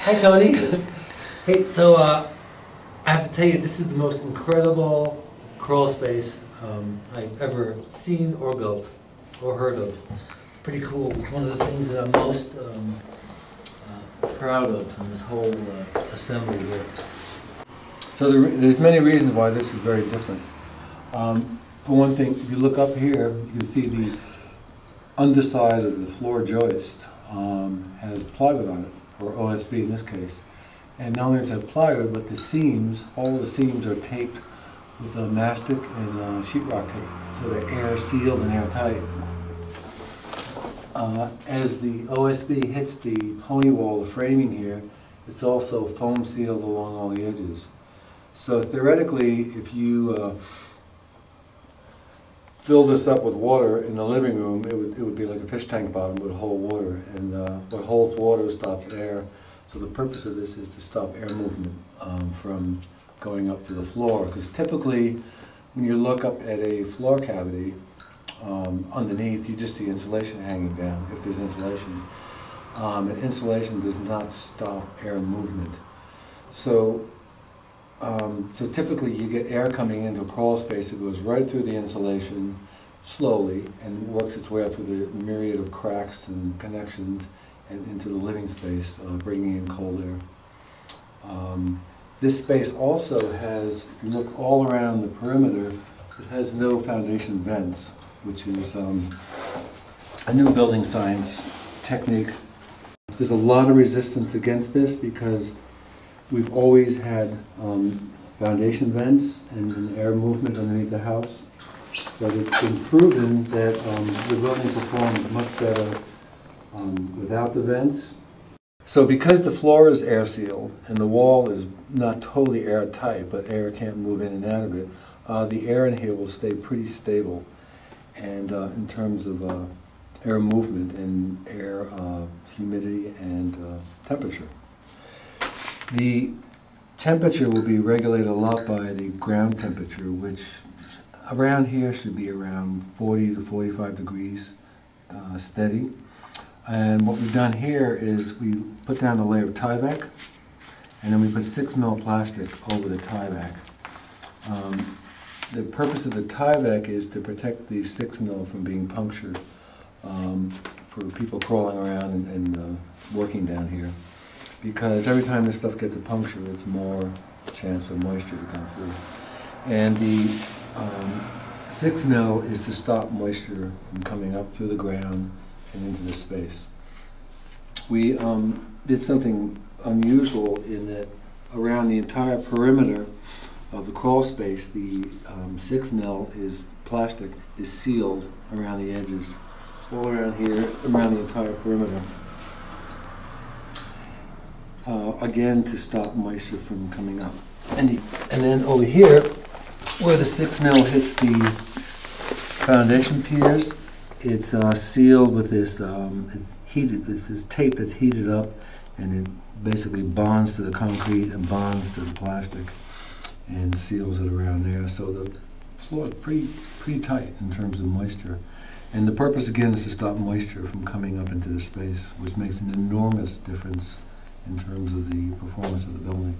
Hi, Tony. Hey, so I have to tell you, this is the most incredible crawl space I've ever seen or built or heard of. It's pretty cool. It's one of the things that I'm most proud of in this whole assembly here. So there's many reasons why this is very different. For one thing, if you look up here, you can see the underside of the floor joist has plywood on it, or OSB in this case. And not only does it have plywood, but the seams, all the seams are taped with mastic and sheetrock tape, so they're air sealed and airtight. As the OSB hits the pony wall, the framing here, it's also foam sealed along all the edges. So theoretically, if you fill this up with water in the living room, it would be like a fish tank bottom would hold water, and what holds water stops air. So the purpose of this is to stop air movement from going up to the floor, because typically when you look up at a floor cavity, underneath you just see insulation hanging down, if there's insulation. And insulation does not stop air movement. So typically you get air coming into a crawl space that goes right through the insulation slowly and works its way up through the myriad of cracks and connections and into the living space, bringing in cold air. This space also has, if you look all around the perimeter, it has no foundation vents, which is a new building science technique. There's a lot of resistance against this because we've always had foundation vents and air movement underneath the house, but it's been proven that the building performs much better without the vents. So because the floor is air sealed and the wall is not totally airtight, but air can't move in and out of it, the air in here will stay pretty stable. And in terms of air movement and air humidity and temperature. The temperature will be regulated a lot by the ground temperature, which around here should be around 40 to 45 degrees steady. And what we've done here is we put down a layer of Tyvek, and then we put 6mm plastic over the Tyvek. The purpose of the Tyvek is to protect the 6mm from being punctured for people crawling around and working down here. Because every time this stuff gets a puncture, it's more chance for moisture to come through. And the 6mm is to stop moisture from coming up through the ground and into the space. We did something unusual in that around the entire perimeter of the crawl space, the 6mm is plastic, is sealed around the edges, all around here, around the entire perimeter. Again, to stop moisture from coming up. And then over here, where the 6mm hits the foundation piers, it's sealed with this, it's this tape that's heated up, and it basically bonds to the concrete and bonds to the plastic and seals it around there. So the floor is pretty tight in terms of moisture. And the purpose again is to stop moisture from coming up into the space, which makes an enormous difference in terms of the performance of the building.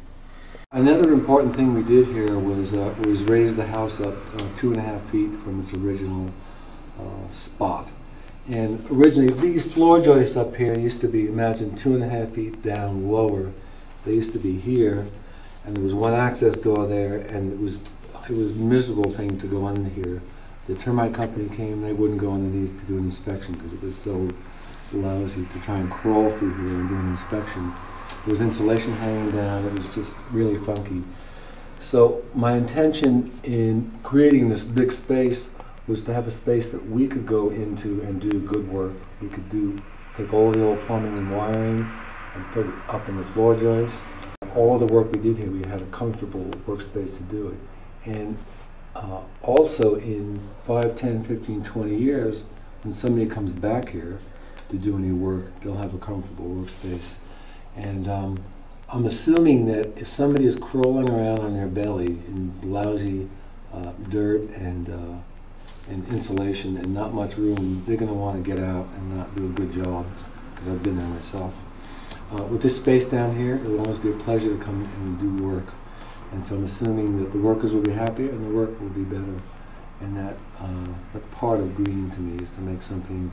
Another important thing we did here was raise the house up 2.5 feet from its original spot. And originally, these floor joists up here used to be, imagine, 2.5 feet down lower. They used to be here, and there was one access door there, and it was a miserable thing to go under here. The termite company came, they wouldn't go underneath to do an inspection because it was so lousy to try and crawl through here and do an inspection. There was insulation hanging down, it was just really funky. So my intention in creating this big space was to have a space that we could go into and do good work. We could take all the old plumbing and wiring and put it up in the floor joists. All the work we did here, we had a comfortable workspace to do it. And also in 5, 10, 15, 20 years, when somebody comes back here to do any work, they'll have a comfortable workspace. And I'm assuming that if somebody is crawling around on their belly in lousy dirt and insulation and not much room, they're going to want to get out and not do a good job, because I've been there myself. With this space down here, it will always be a pleasure to come and do work. And so I'm assuming that the workers will be happier and the work will be better. And that's part of green to me, is to make something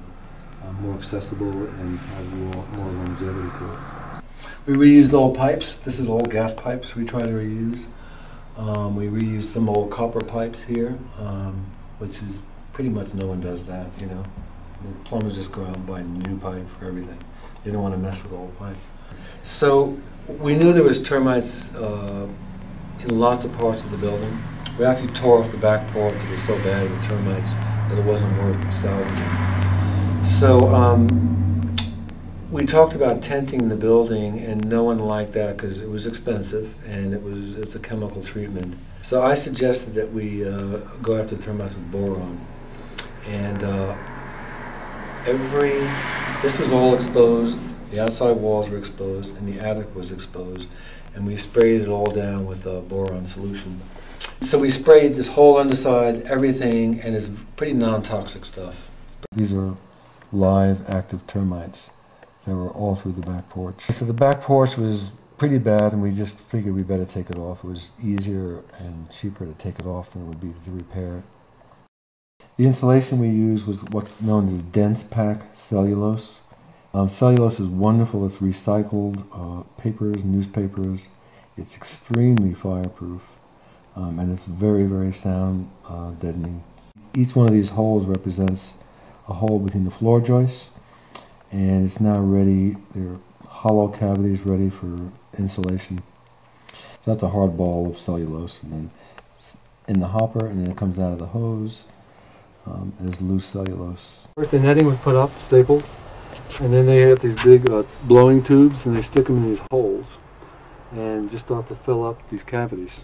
more accessible and have more longevity to it. We reused old pipes. This is old gas pipes we try to reuse. We reused some old copper pipes here, which is pretty much no one does that, you know. The plumbers just go out and buy a new pipe for everything. They don't want to mess with old pipe. So we knew there was termites in lots of parts of the building. We actually tore off the back porch. It was so bad with termites that it wasn't worth salvaging. So we talked about tenting the building, and no one liked that because it was expensive and it's a chemical treatment. So I suggested that we go after termites with boron. And this was all exposed, the outside walls were exposed, and the attic was exposed, and we sprayed it all down with boron solution. So we sprayed this whole underside, everything, and it's pretty non-toxic stuff. These are live, active termites that were all through the back porch. So the back porch was pretty bad, and we just figured we better take it off. It was easier and cheaper to take it off than it would be to repair it. The insulation we used was what's known as dense pack cellulose. Cellulose is wonderful. It's recycled papers, newspapers. It's extremely fireproof, and it's very, very sound deadening. Each one of these holes represents a hole between the floor joists, and it's now ready. They're hollow cavities ready for insulation. So that's a hard ball of cellulose, and then in the hopper, and then it comes out of the hose. As loose cellulose. First the netting was put up, stapled, and then they had these big blowing tubes, and they stick them in these holes and just start to fill up these cavities.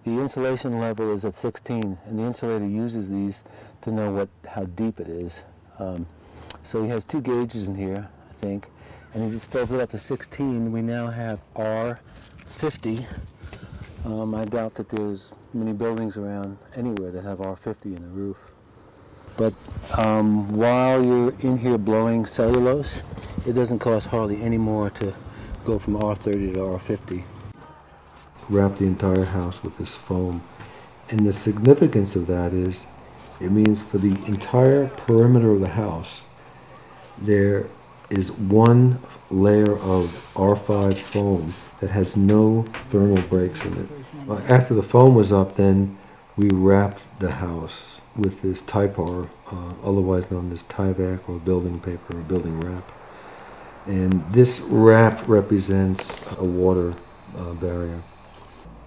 The insulation level is at 16, and the insulator uses these to know how deep it is. So he has 2 gauges in here, I think, and he just fills it up to 16. We now have R50. I doubt that there's many buildings around anywhere that have R50 in the roof. But while you're in here blowing cellulose, it doesn't cost hardly any more to go from R30 to R50. Wrap the entire house with this foam. And the significance of that is, it means for the entire perimeter of the house, there is one layer of R5 foam that has no thermal breaks in it. After the foam was up, then we wrapped the house with this Typar, otherwise known as Tyvek, or building paper, or building wrap. And this wrap represents a water barrier.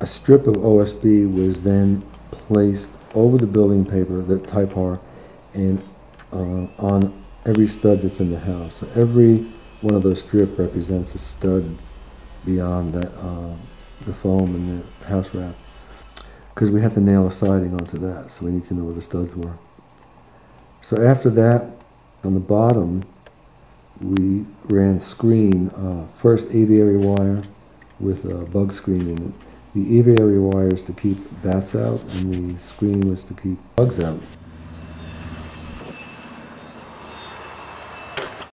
A strip of OSB was then placed over the building paper, the Typar, and on every stud that's in the house. So every one of those strips represents a stud beyond that, the foam and the house wrap. Because we have to nail a siding onto that, so we need to know where the studs were. So after that, on the bottom, we ran screen, first aviary wire with a bug screen in it. The aviary wire is to keep bats out, and the screen was to keep bugs out.